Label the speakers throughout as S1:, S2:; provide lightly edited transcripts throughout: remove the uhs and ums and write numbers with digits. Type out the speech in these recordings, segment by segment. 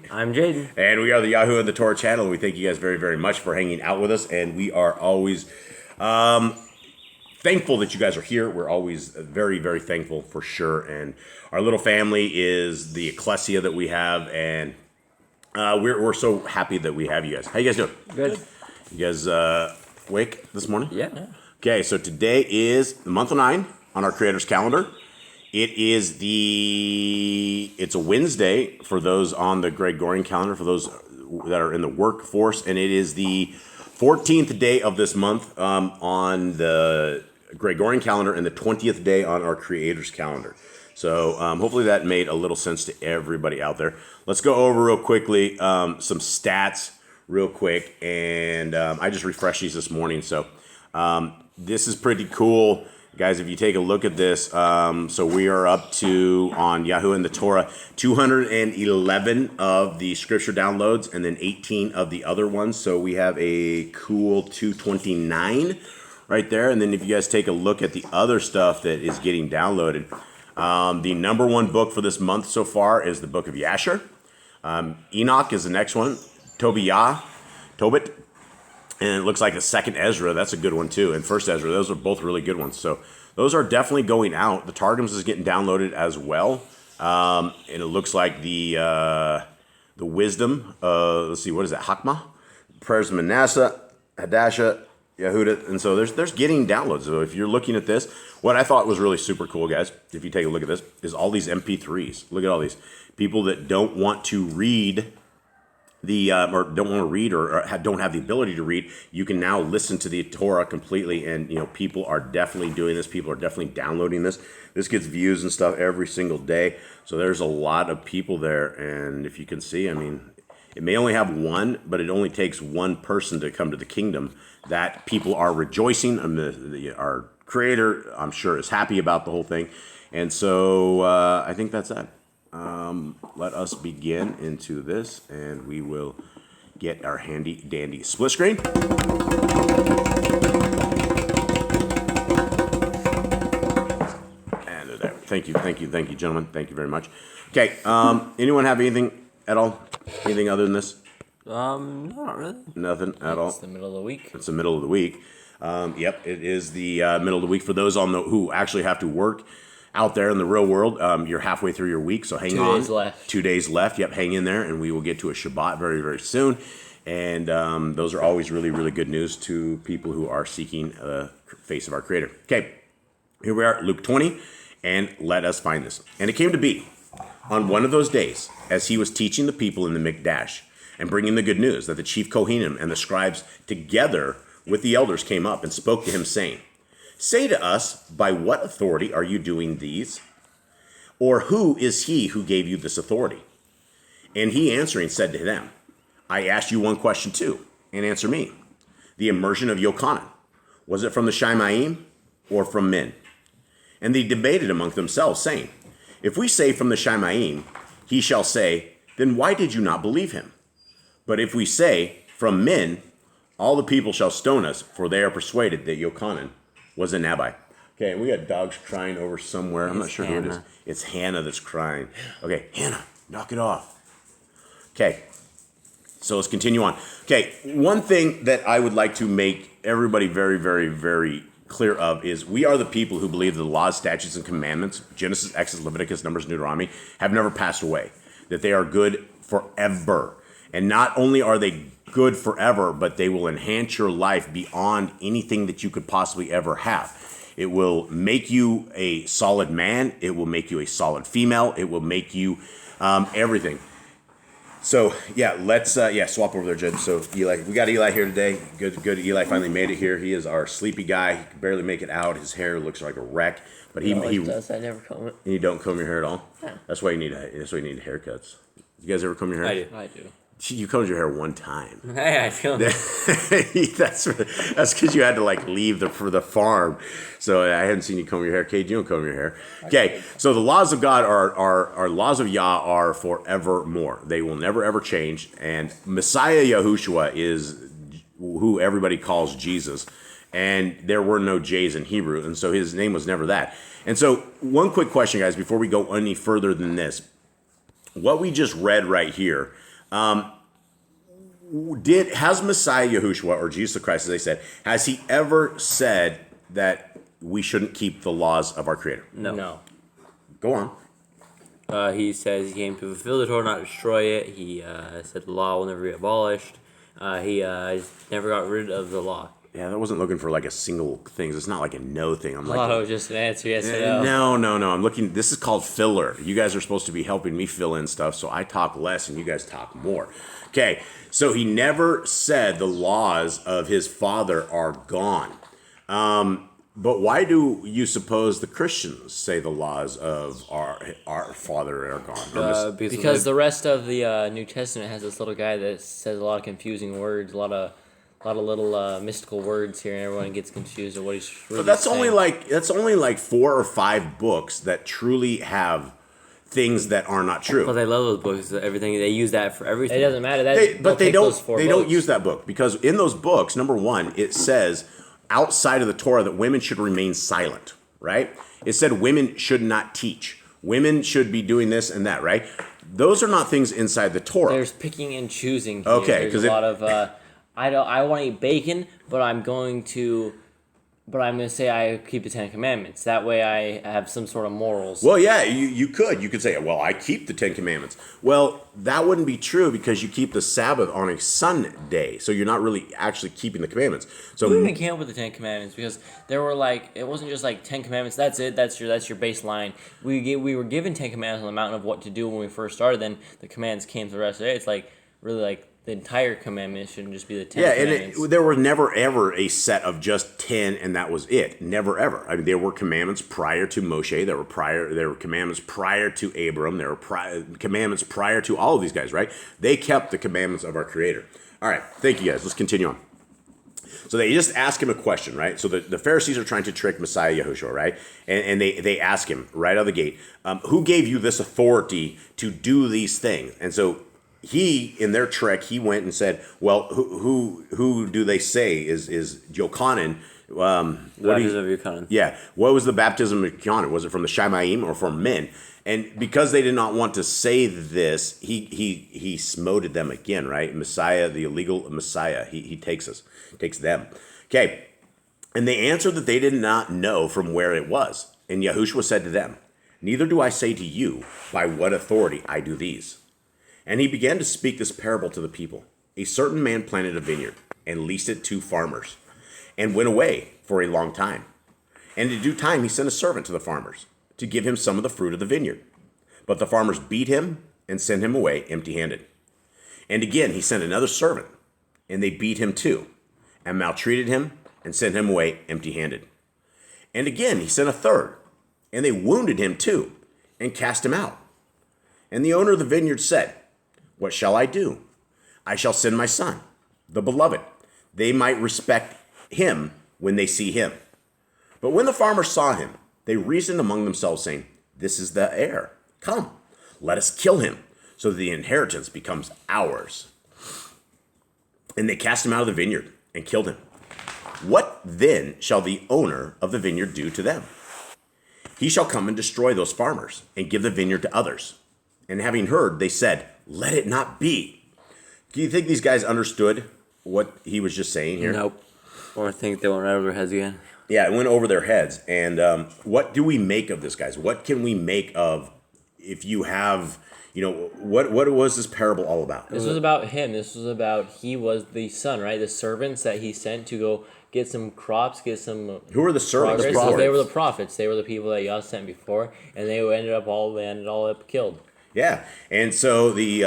S1: I'm Jaden.
S2: And we are the Yahushua and the Torah channel. We thank you guys very, very much for hanging out with us. And we are always thankful that you guys are here. We're always very, very thankful for sure. And our little family is the ecclesia that we have. And we're so happy that we have you guys. How you guys doing?
S1: Good.
S2: You guys awake this morning?
S1: Yeah.
S2: Okay, so today is the month of 9 on our Creator's calendar. It's a Wednesday for those on the Gregorian calendar, for those that are in the workforce, and it is the 14th day of this month on the Gregorian calendar and the 20th day on our Creator's calendar. So hopefully that made a little sense to everybody out there. Let's go over real quickly some stats real quick, and I just refreshed these this morning, so this is pretty cool. Guys, if you take a look at this, so we are up to, on Yahushua and the Torah, 211 of the scripture downloads and then 18 of the other ones. So we have a cool 229 right there. And then if you guys take a look at the other stuff that is getting downloaded, the number one book for this month so far is the book of Yasher. Enoch is the next one. Tobit. And it looks like the second Ezra, that's a good one too. And first Ezra, those are both really good ones. So those are definitely going out. The Targums is getting downloaded as well. And it looks like the wisdom, let's see, what is that? Hakmah? Prayers of Manasseh, Hadassah, Yehuda. And so there's getting downloads. So if you're looking at this, what I thought was really super cool, guys, if you take a look at this, is all these MP3s. Look at all these. People that don't want to read or don't want to read or don't have the ability to read, you can now listen to the Torah completely. And, people are definitely doing this. People are definitely downloading this. This gets views and stuff every single day. So there's a lot of people there. And if you can see, it may only have one, but it only takes one person to come to the kingdom. That people are rejoicing. Our Creator, I'm sure, is happy about the whole thing. And so I think that's that. Let us begin into this, and we will get our handy dandy split screen. And they're there. Thank you, gentlemen. Thank you very much. Okay. Anyone have anything at all? Anything other than this?
S1: Not really.
S2: Nothing at all.
S1: It's the middle of the week.
S2: It's the middle of the week. Yep, it is the middle of the week for those who actually have to work out there in the real world. You're halfway through your week, so hang on.
S1: 2 days left.
S2: 2 days left. Yep, hang in there, and we will get to a Shabbat very, very soon. And those are always really, really good news to people who are seeking the face of our Creator. Okay, here we are, Luke 20, and let us find this. And it came to be, on one of those days, as he was teaching the people in the Mikdash, and bringing the good news, that the chief Kohanim and the scribes together with the elders came up and spoke to him, saying, "Say to us, by what authority are you doing these? Or who is he who gave you this authority?" And he answering said to them, "I ask you one question too, and answer me. The immersion of Yochanan, was it from the Shemaim or from men?" And they debated among themselves, saying, "If we say from the Shemaim, he shall say, then why did you not believe him? But if we say from men, all the people shall stone us, for they are persuaded that Yochanan was a Nabi." Okay, we got dogs crying over somewhere. I'm not sure who it is. It's Hannah that's crying. Okay, Hannah, knock it off. Okay, so let's continue on. Okay, one thing that I would like to make everybody very, very, very clear of is we are the people who believe that the laws, statutes, and commandments, Genesis, Exodus, Leviticus, Numbers, and Deuteronomy, have never passed away, that they are good forever. And not only are they good forever, but they will enhance your life beyond anything that you could possibly ever have. It will make you a solid man. It will make you a solid female. It will make you everything. So yeah, let's swap over there, Jed. So Eli, we got Eli here today. Good. Eli finally made it here. He is our sleepy guy. He can barely make it out. His hair looks like a wreck. But he
S1: does. I never comb it.
S2: And you don't comb your hair at all.
S1: Yeah.
S2: That's why you need haircuts. You guys ever comb your hair?
S1: I do.
S2: You combed your hair one time.
S1: Hey, I feel
S2: That's because you had to leave for the farm. So I hadn't seen you comb your hair. Kate, you don't comb your hair. Okay, so the laws of God are laws of Yah are forevermore. They will never ever change. And Messiah Yahushua is who everybody calls Jesus. And there were no J's in Hebrew, and so his name was never that. And so one quick question, guys, before we go any further than this. what we just read right here, has Messiah Yahushua, or Jesus Christ, as they said, has he ever said that we shouldn't keep the laws of our Creator?
S1: No.
S2: Go on.
S1: He says he came to fulfill the Torah, not destroy it. He said the law will never be abolished. He never got rid of the law.
S2: Yeah, I wasn't looking for like a single thing. It's not like a no thing. I'm like,
S1: Oh, it was just an answer, yes or no.
S2: No. I'm looking. This is called filler. You guys are supposed to be helping me fill in stuff, so I talk less and you guys talk more. Okay, so he never said the laws of his father are gone. But why do you suppose the Christians say the laws of our father are gone?
S1: Because the rest of the New Testament has this little guy that says a lot of confusing words, a lot of little mystical words here, and everyone gets confused of what he's really
S2: But that's
S1: saying.
S2: only like 4 or 5 books that truly have things that are not true.
S1: But they love those books. Everything they use that for everything.
S3: It doesn't matter.
S2: They don't use that book because in those books, number one, it says outside of the Torah that women should remain silent, right? It said women should not teach. Women should be doing this and that, right? Those are not things inside the Torah.
S1: There's picking and choosing here.
S2: Okay,
S1: there's a lot of I want to eat bacon, but I'm going to say I keep the Ten Commandments. That way I have some sort of morals.
S2: Well, yeah, you could say, well, I keep the 10 Commandments. Well, that wouldn't be true because you keep the Sabbath on a Sunday, so you're not really actually keeping the commandments. So
S1: Who even came up with the Ten Commandments? Because there were it wasn't just like 10 Commandments. That's it. That's your baseline. We were given 10 Commandments on the mountain of what to do when we first started. Then the commands came to the rest of it. It's like really like the entire commandment shouldn't just be the 10 commandments.
S2: And there were never ever a set of just 10 and that was it. Never ever. I mean, there were commandments prior to Moshe. There were commandments prior to Abram. There were commandments prior to all of these guys, right? They kept the commandments of our Creator. All right, thank you guys. Let's continue on. So they just ask him a question, right? So the Pharisees are trying to trick Messiah Yahushua, right? And they ask him right out of the gate, who gave you this authority to do these things? And so he, in their trick, he went and said, well, who do they say is Yochanan?
S1: Baptism of Yochanan.
S2: Yeah. What was the baptism of Yochanan? Was it from the Shamayim or from men? And because they did not want to say this, he smoted them again, right? Messiah, the illegal Messiah, he takes them. Okay. And they answered that they did not know from where it was. And Yahushua said to them, neither do I say to you by what authority I do these. And he began to speak this parable to the people. A certain man planted a vineyard and leased it to farmers and went away for a long time. And in due time, he sent a servant to the farmers to give him some of the fruit of the vineyard. But the farmers beat him and sent him away empty-handed. And again, he sent another servant, and they beat him too, and maltreated him and sent him away empty-handed. And again, he sent a third, and they wounded him too, and cast him out. And the owner of the vineyard said, what shall I do? I shall send my son, the beloved. They might respect him when they see him. But when the farmers saw him, they reasoned among themselves, saying, this is the heir. Come, let us kill him, so that the inheritance becomes ours. And they cast him out of the vineyard and killed him. What then shall the owner of the vineyard do to them? He shall come and destroy those farmers and give the vineyard to others. And having heard, they said, let it not be. Do you think these guys understood what he was just saying here?
S1: Nope. Or I think they went right over their heads again.
S2: Yeah, it went over their heads. And what do we make of this, guys? What can we make of if you have, what was this parable all about?
S3: This was about him. This was about he was the son, right? The servants that he sent to go get some crops, get some.
S2: Who are the servants?
S3: They were the prophets. They were the people that Yah sent before, and they ended all up killed.
S2: Yeah, and so the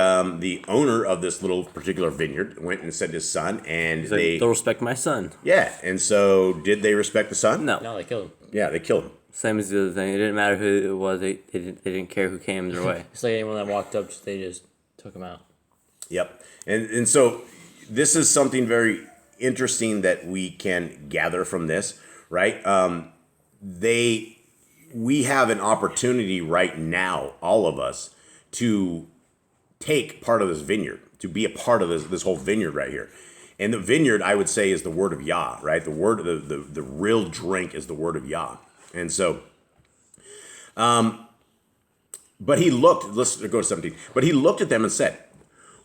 S2: owner of this little particular vineyard went and sent his son, and
S1: they'll respect my son.
S2: Yeah, and so did they respect the son?
S1: No,
S3: they killed him.
S2: Yeah, they killed him.
S1: Same as the other thing. It didn't matter who it was. They didn't care who came their way.
S3: It's like anyone that walked up, they just took him out.
S2: Yep, and so this is something very interesting that we can gather from this, right? We have an opportunity right now, all of us, to take part of this vineyard, to be a part of this whole vineyard right here. And the vineyard, I would say, is the word of Yah, right? The word, the real drink is the word of Yah. And so, But he looked, let's go to 17. But he looked at them and said,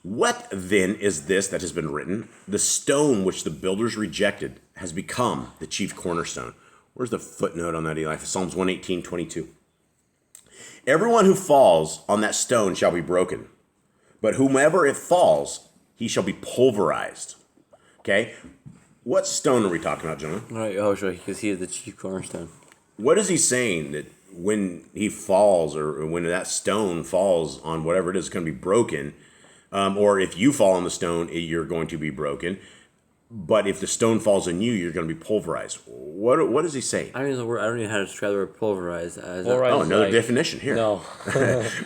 S2: what then is this that has been written? The stone which the builders rejected has become the chief cornerstone. Where's the footnote on that, Eli? Psalms 118:22. Everyone who falls on that stone shall be broken, but whomever it falls, he shall be pulverized. Okay? What stone are we talking about, gentlemen?
S3: Right, Yahushua, because he is the chief cornerstone.
S2: What is he saying that when he falls or when that stone falls on whatever it is, it's going to be broken? Or if you fall on the stone, you're going to be broken. But if the stone falls on you, you're going to be pulverized. What is he saying?
S3: I don't even know how to describe the word pulverized.
S2: Another definition here.
S3: No.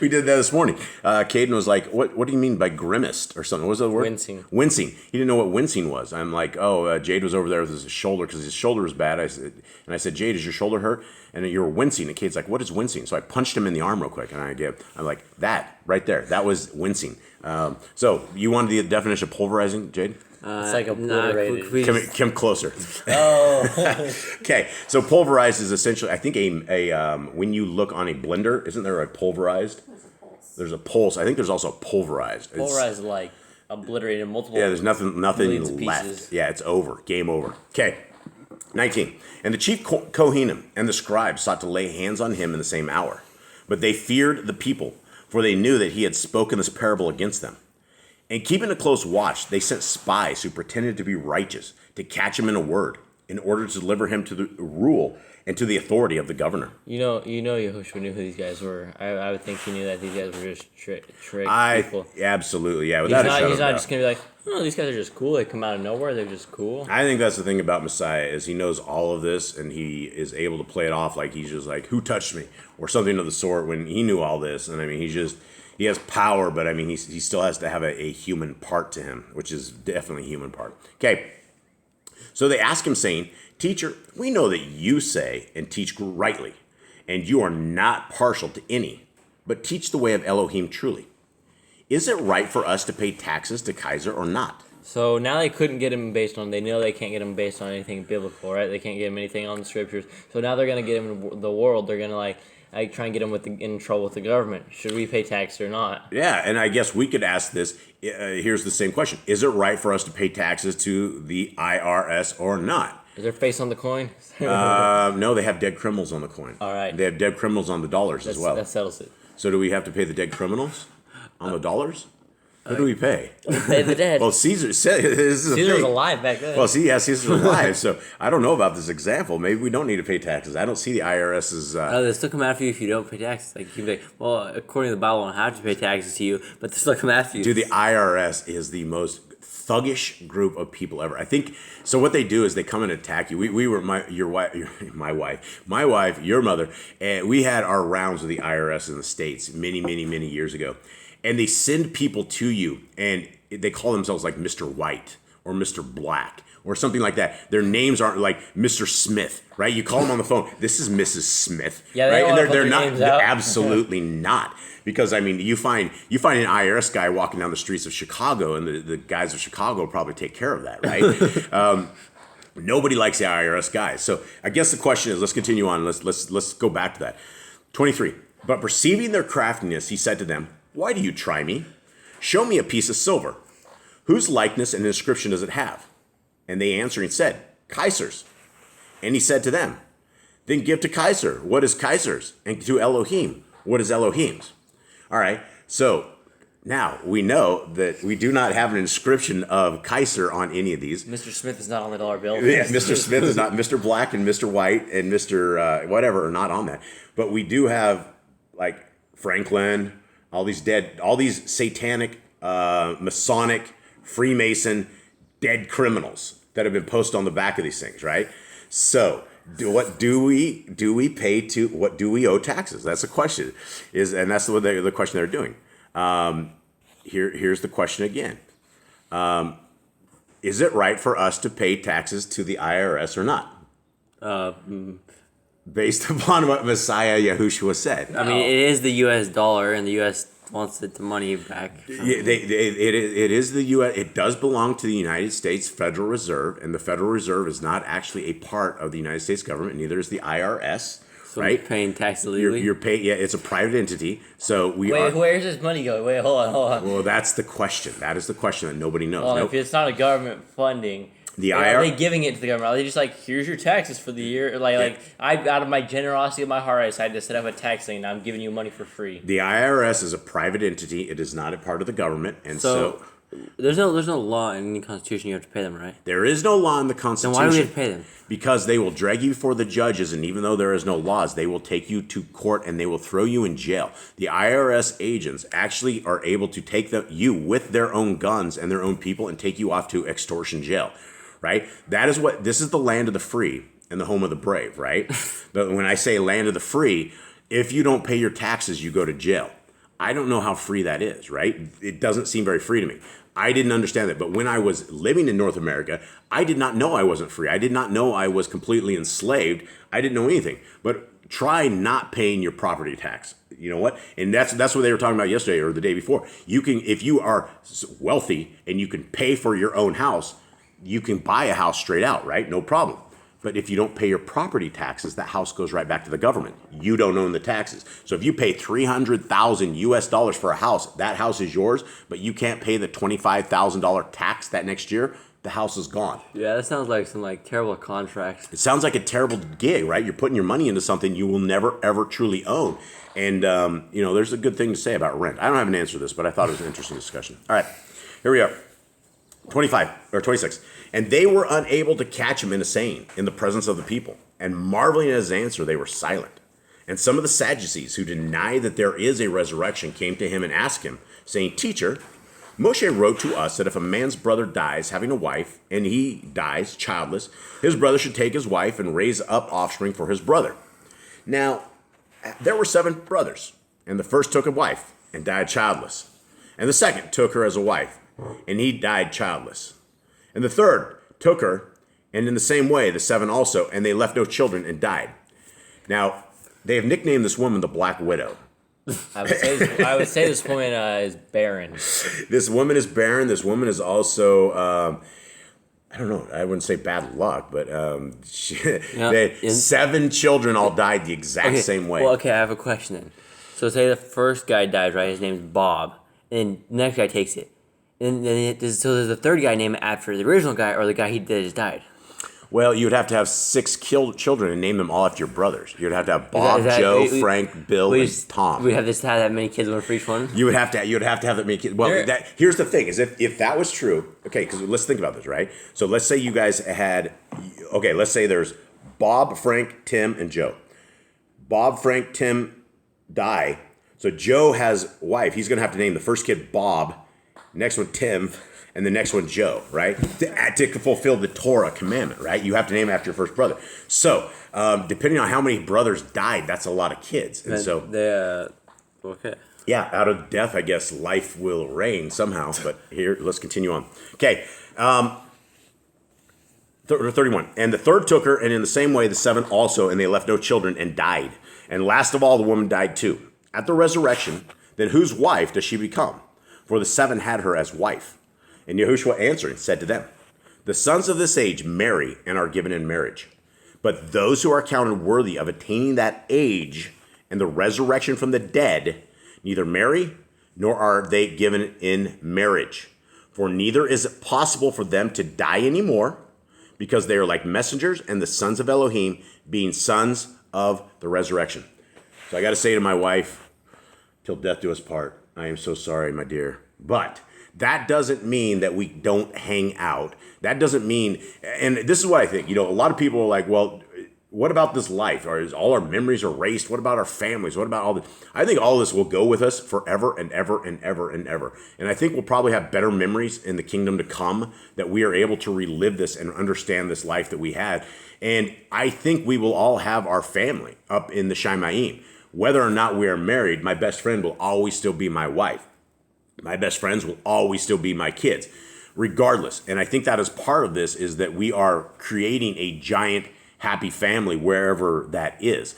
S2: We did that this morning. Caden was like, what do you mean by grimaced or something? What was the word?
S3: Wincing.
S2: Wincing. He didn't know what wincing was. I'm like, Jade was over there with his shoulder because his shoulder was bad. I said, Jade, is your shoulder hurt? And you're wincing. And Cade's like, what is wincing? So I punched him in the arm real quick. And I'm like, that right there. That was wincing. So you wanted the definition of pulverizing, Jade?
S3: It's like obliterated.
S2: Come closer.
S3: Oh.
S2: Okay, so pulverized is essentially, I think when you look on a blender, isn't there a pulverized? There's a pulse. I think there's also a pulverized.
S3: Pulverized, like obliterated multiple.
S2: Yeah, there's nothing left.
S3: Pieces.
S2: Yeah, it's over. Game over. Okay, 19. And the chief Kohanim and the scribes sought to lay hands on him in the same hour, but they feared the people, for they knew that he had spoken this parable against them. And keeping a close watch, they sent spies who pretended to be righteous to catch him in a word, in order to deliver him to the rule and to the authority of the governor.
S3: You know, Yahushua knew who these guys were. I would think he knew that these guys were just trick people.
S2: Absolutely, yeah. Without
S3: he's not just gonna be like, oh, these guys are just cool. They come out of nowhere. They're just cool.
S2: I think that's the thing about Messiah is he knows all of this and he is able to play it off like he's just like, who touched me? Or something of the sort when he knew all this. And I mean, he has power, but I mean, he still has to have a human part to him, which is definitely a human part. Okay. So they ask him saying, Teacher, we know that you say and teach rightly, and you are not partial to any, but teach the way of Elohim truly. Is it right for us to pay taxes to Kaiser or not?
S3: So now they couldn't get him they know they can't get him based on anything biblical, right? They can't get him anything on the scriptures. So now they're going to get him in the world. They're going to try and get him in trouble with the government. Should we pay tax or not?
S2: Yeah, and I guess we could ask this. Here's the same question. Is it right for us to pay taxes to the IRS or not?
S3: Is their face on the coin?
S2: No, they have dead criminals on the coin.
S3: All right.
S2: They have dead criminals on the dollars as well.
S3: That settles it.
S2: So do we have to pay the dead criminals on the dollars? Who do we pay?
S3: We pay the dead.
S2: Well, Caesar was
S3: alive back then.
S2: Well, Caesar's alive. So I don't know about this example. Maybe we don't need to pay taxes. I don't see the IRS's.
S3: They still come after you if you don't pay taxes. Like you be like, well, according to the Bible, I don't have to pay taxes to you, but they still come after you.
S2: Dude, the IRS is the most thuggish group of people ever. I think so. What they do is they come and attack you. We were my wife, your mother, and we had our rounds with the IRS in the States many years ago. And they send people to you, and they call themselves like Mr. White or Mr. Black or something like that. Their names aren't like Mr. Smith, right? You call them on the phone. This is Mrs. Smith,
S3: yeah,
S2: right?
S3: And
S2: they're not. They're absolutely not. Because I mean, you find an IRS guy walking down the streets of Chicago, and the guys of Chicago will probably take care of that, right? Nobody likes the IRS guys. So I guess the question is, let's continue on. Let's go back to that. 23. But perceiving their craftiness, he said to them, why do you try me? Show me a piece of silver. Whose likeness and inscription does it have? And they answering said, Kaiser's. And he said to them, then give to Kaiser what is Kaiser's, and to Elohim what is Elohim's. All right, so now we know that we do not have an inscription of Kaiser on any of these.
S3: Mr. Smith is not on the dollar bill.
S2: Yeah, Mr. Smith is not. Mr. Black and Mr. White and Mr. Whatever are not on that. But we do have like Franklin, all these satanic, Masonic, Freemason, dead criminals that have been posted on the back of these things, right? So, what do we pay to? What do we owe taxes? That's the question. And that's the question they're doing. Here's the question again. Is it right for us to pay taxes to the IRS or not? Based upon what Messiah Yahushua said.
S3: I mean, it is the U.S. dollar, and the U.S. wants the money back.
S2: Yeah, it is the U.S. It does belong to the United States Federal Reserve, and the Federal Reserve is not actually a part of the United States government. Neither is the IRS right?
S3: Paying tax illegally.
S2: You're paying. Yeah, it's a private entity. So we are.
S1: Wait, where's this money going? Wait, hold on.
S2: Well, that's the question. That is the question that nobody knows.
S1: Well, if it's not a government funding,
S2: The
S1: are
S2: IR
S1: they giving it to the government? Are they just like, here's your taxes for the year? Like I, out of my generosity of my heart, I decided to set up a tax thing, and I'm giving you money for free.
S2: The IRS is a private entity. It is not a part of the government, and so
S3: there's no law in the Constitution you have to pay them, right?
S2: there is no law in the
S3: Then
S2: Constitution.
S3: why do we have to pay them?
S2: Because they will drag you before the judges, and even though there is no laws, they will take you to court and they will throw you in jail. The IRS agents actually are able to take you with their own guns and their own people and take you off to extortion jail, right? This is the land of the free and the home of the brave, right? When I say land of the free, if you don't pay your taxes, you go to jail. I don't know how free that is, right? It doesn't seem very free to me. I didn't understand that. But when I was living in North America, I did not know I wasn't free. I did not know I was completely enslaved. I didn't know anything. But try not paying your property tax. You know what? And that's what they were talking about yesterday or the day before. You can, if you are wealthy and you can pay for your own house, you can buy a house straight out, right? No problem. But if you don't pay your property taxes, that house goes right back to the government. You don't own the taxes. So if you pay $300,000 for a house, that house is yours, but you can't pay the $25,000 tax that next year, the house is gone.
S3: Yeah, that sounds like some terrible contracts.
S2: It sounds like a terrible gig, right? You're putting your money into something you will never, ever truly own. And, there's a good thing to say about rent. I don't have an answer to this, but I thought it was an interesting discussion. All right, here we are. 26. And they were unable to catch him in a saying in the presence of the people. And marveling at his answer, they were silent. And some of the Sadducees who deny that there is a resurrection came to him and asked him, saying, Teacher, Moshe wrote to us that if a man's brother dies having a wife, and he dies childless, his brother should take his wife and raise up offspring for his brother. Now, there were 7 brothers, and the first took a wife and died childless. And the second took her as a wife, and he died childless. And the third took her, and in the same way, the 7 also, and they left no children and died. Now, they have nicknamed this woman the Black Widow.
S1: I would say this woman is barren.
S2: This woman is barren. This woman is also, I don't know, I wouldn't say bad luck, but 7 children all died the exact same way.
S3: Well, okay, I have a question then. So say the first guy dies, right? His name's Bob, and the next guy takes it. And then so there's a third guy named after the original guy or the guy that just died.
S2: Well, you would have to have 6 children and name them all after your brothers. You'd have to have Bob, Joe, Frank, Bill, and Tom.
S3: We have to have that many kids, one for each one.
S2: You'd have to have that many kids. Well, here's the thing: is if that was true, okay? Because let's think about this, right? So let's say you guys had, okay, let's say there's Bob, Frank, Tim, and Joe. Bob, Frank, Tim die. So Joe has a wife. He's going to have to name the first kid Bob, next one Tim, and the next one Joe, right? To fulfill the Torah commandment, right? You have to name after your first brother. So depending on how many brothers died, that's a lot of kids. And so
S3: okay.
S2: Yeah, out of death, I guess life will reign somehow. But here, let's continue on. Okay. 31. And the third took her, and in the same way the 7 also, and they left no children and died. And last of all, the woman died too. At the resurrection, then whose wife does she become? For the 7 had her as wife. And Yahushua answering said to them, the sons of this age marry and are given in marriage. But those who are counted worthy of attaining that age and the resurrection from the dead neither marry nor are they given in marriage. For neither is it possible for them to die anymore, because they are like messengers and the sons of Elohim, being sons of the resurrection. So I got to say to my wife, till death do us part. I am so sorry, my dear. But that doesn't mean that we don't hang out. That doesn't mean, and this is what I think, a lot of people are like, well, what about this life? Or is all our memories erased? What about our families? What about all this? I think all this will go with us forever and ever and ever and ever. And I think we'll probably have better memories in the kingdom to come, that we are able to relive this and understand this life that we had. And I think we will all have our family up in the Shamayim. Whether or not we are married, my best friend will always still be my wife. My best friends will always still be my kids, regardless. And I think that is part of this, is that we are creating a giant happy family wherever that is.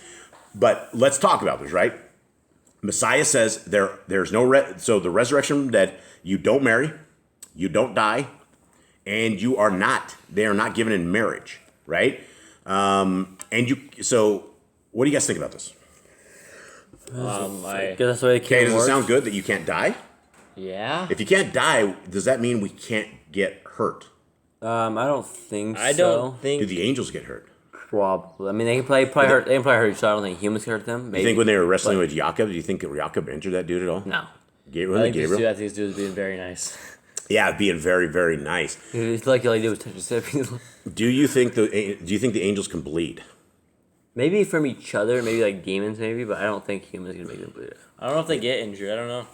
S2: But let's talk about this, right? Messiah says there's no so the resurrection from the dead, you don't marry, you don't die, and they are not given in marriage, right? What do you guys think about this?
S3: I guess that's the way it
S2: Okay, does it
S3: works.
S2: sound good that you can't die?
S3: Yeah.
S2: If you can't die, does that mean we can't get hurt?
S3: I don't think so.
S1: I don't
S2: Do
S1: think.
S2: the angels get hurt?
S3: Probably. I mean, they can probably hurt. They can probably hurt each other. I don't think humans can hurt them.
S2: You
S3: Maybe.
S2: think when they were wrestling with Jacob, do you think that Jacob injured that dude at all?
S3: No.
S2: Gabriel?
S1: I think
S2: Gabriel?
S1: these dudes being very nice.
S2: Yeah, being very, very nice.
S3: It's like all he did was touch his hip.
S2: Do you think the angels can bleed?
S3: Maybe from each other, maybe like demons, maybe, but I don't think humans can make them bleed.
S1: I don't know if they get injured. I don't know.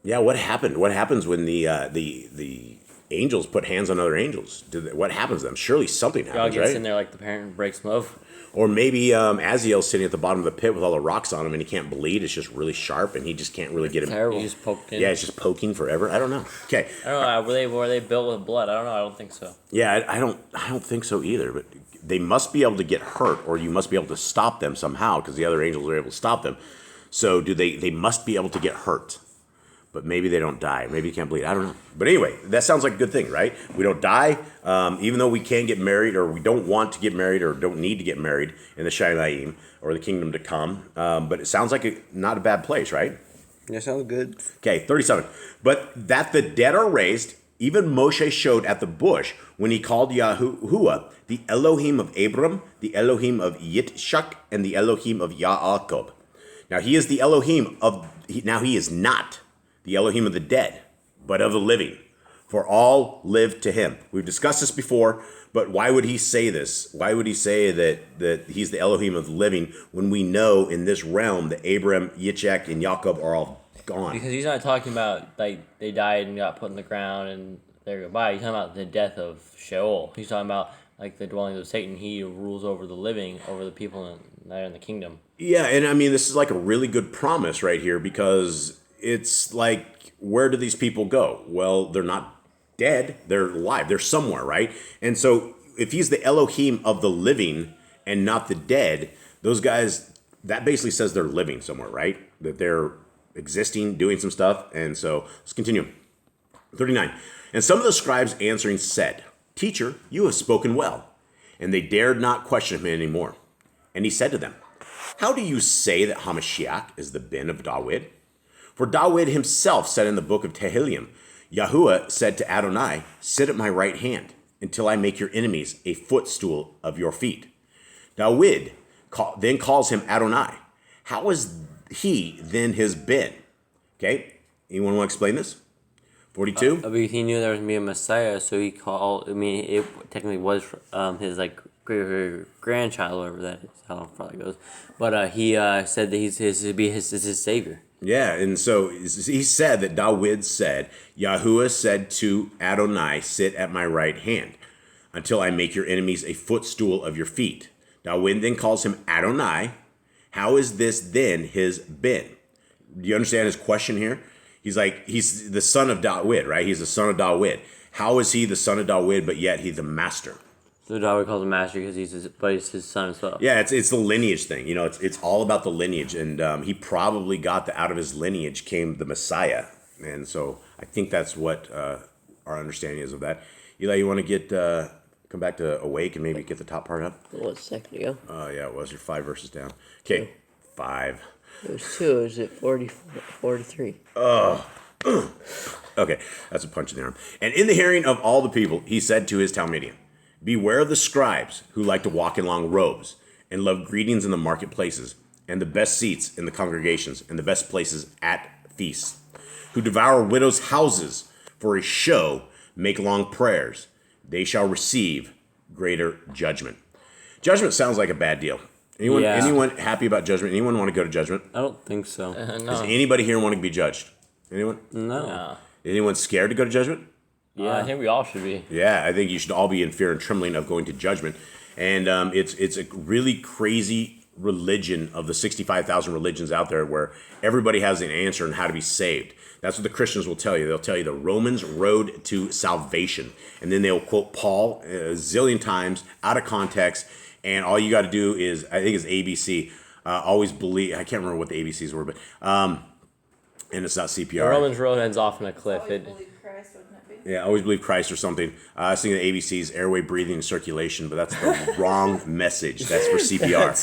S2: Yeah, what happened? What happens when the angels put hands on other angels? What happens to them? Surely something
S1: God
S2: happens,
S1: gets
S2: right?
S1: in there like the parent and breaks them up.
S2: Or maybe Aziel's sitting at the bottom of the pit with all the rocks on him and he can't bleed. It's just really sharp and he just can't really get him.
S3: Terrible.
S1: You just poked in.
S2: Yeah, it's just poking forever. I don't know. Okay.
S1: I don't know. Were they built with blood? I don't know. I don't think so.
S2: Yeah, I don't think so either. But they must be able to get hurt, or you must be able to stop them somehow, because the other angels are able to stop them. So do they must be able to get hurt, but maybe they don't die. Maybe you can't bleed. I don't know. But anyway, that sounds like a good thing, right? We don't die, even though we can get married, or we don't want to get married, or don't need to get married in the Shamayim or the kingdom to come. But it sounds like not a bad place, right?
S3: That sounds good.
S2: Okay, 37. But that the dead are raised, even Moshe showed at the bush when he called Yahushua, the Elohim of Abram, the Elohim of Yitzchak, and the Elohim of Yaakov. Now he is the Elohim now he is not the Elohim of the dead, but of the living. For all live to him. We've discussed this before, but why would he say this? Why would he say that he's the Elohim of the living when we know in this realm that Abram, Yitzchak, and Yaakov are all gone?
S1: Because he's not talking about like they died and got put in the ground and they're goodbye. He's talking about the death of Sheol. He's talking about like the dwellings of Satan. He rules over the living, over the people that are in the kingdom.
S2: Yeah, and I mean, this is like a really good promise right here, because it's like, where do these people go? Well, they're not dead. They're alive. They're somewhere, right? And so if he's the Elohim of the living and not the dead, those guys, that basically says they're living somewhere, right? That they're existing, doing some stuff. And so let's continue. 39. And some of the scribes answering said, Teacher, you have spoken well. And they dared not question him anymore. And he said to them, How do you say that Hamashiach is the ben of David? For David himself said in the book of Tehillim, Yahuwah said to Adonai, Sit at my right hand until I make your enemies a footstool of your feet. David then calls him Adonai. How is he then his ben? Okay, anyone want to explain this? 42?
S3: But he knew there was going to be a Messiah, so he called. I mean, it technically was his like great grandchild, whatever that is, how it probably goes. But he said that he's his savior.
S2: Yeah, and so he said that David said, Yahuwah said to Adonai, Sit at my right hand until I make your enemies a footstool of your feet. David then calls him Adonai. How is this then his ben? Do you understand his question here? He's like, he's the son of David, right? He's the son of David. How is he the son of David, but yet he's the master?
S3: So David calls him master because he's his son as well.
S2: Yeah, it's the lineage thing. You know, it's all about the lineage, and he probably got out of his lineage came the Messiah, and so I think that's what our understanding is of that. Eli, you want to get come back to awake and maybe get the top part up?
S4: What, a second ago?
S2: Yeah, it was. You're 5 verses down. Okay, 5.
S4: It was 2. It was at 43.
S2: Okay, that's a punch in the arm. And in the hearing of all the people, he said to his Talmudian, Beware of the scribes who like to walk in long robes and love greetings in the marketplaces and the best seats in the congregations and the best places at feasts, who devour widows' houses for a show, make long prayers. They shall receive greater judgment. Judgment sounds like a bad deal. Anyone happy about judgment? Anyone want to go to judgment?
S3: I don't think so.
S2: Does anybody here want to be judged? Anyone?
S3: No.
S2: Anyone scared to go to judgment?
S1: Yeah, I think we all should be.
S2: Yeah, I think you should all be in fear and trembling of going to judgment. And it's a really crazy religion of the 65,000 religions out there where everybody has an answer on how to be saved. That's what the Christians will tell you. They'll tell you the Romans road to salvation. And then they'll quote Paul a zillion times out of context. And all you got to do is, I think it's ABC, always believe, I can't remember what the ABCs were, but, and it's not CPR.
S1: The Romans road ends off in a cliff.
S5: Always believe Christ, wouldn't it be?
S2: Yeah, always believe Christ or something. I was thinking ABC's airway, breathing, and circulation, but that's the wrong message. That's for CPR.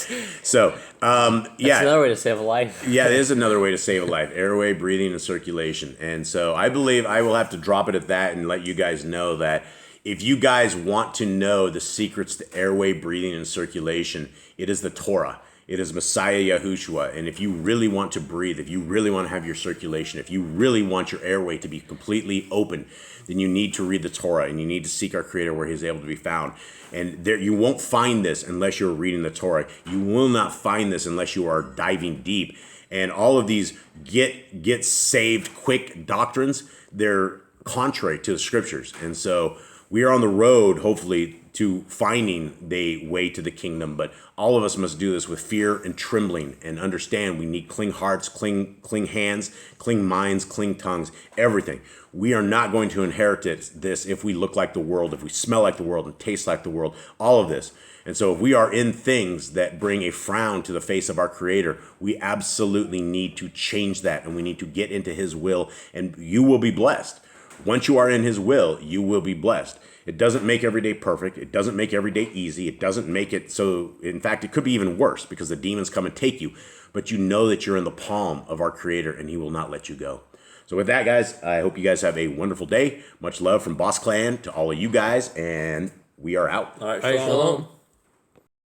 S2: So,
S3: That's another way to save a life.
S2: yeah, it is another way to save a life. Airway, breathing, and circulation. And so I believe I will have to drop it at that and let you guys know that if you guys want to know the secrets to airway, breathing, and circulation, it is the Torah. It is Messiah Yahushua. And if you really want to breathe, if you really want to have your circulation, if you really want your airway to be completely open, then you need to read the Torah and you need to seek our Creator where He's able to be found. And there, you won't find this unless you're reading the Torah. You will not find this unless you are diving deep. And all of these get saved quick doctrines, they're contrary to the scriptures. And so we are on the road, hopefully, to finding the way to the kingdom. But all of us must do this with fear and trembling and understand we need clean hearts, clean hands, clean minds, clean tongues, everything. We are not going to inherit this if we look like the world, if we smell like the world and taste like the world, all of this. And so if we are in things that bring a frown to the face of our Creator, we absolutely need to change that and we need to get into His will and you will be blessed. Once you are in His will, you will be blessed. It doesn't make every day perfect. It doesn't make every day easy. It doesn't make it so, in fact, it could be even worse because the demons come and take you. But you know that you're in the palm of our Creator and He will not let you go. So with that, guys, I hope you guys have a wonderful day. Much love from Boss Clan to all of you guys, and we are out.
S3: All right, shalom.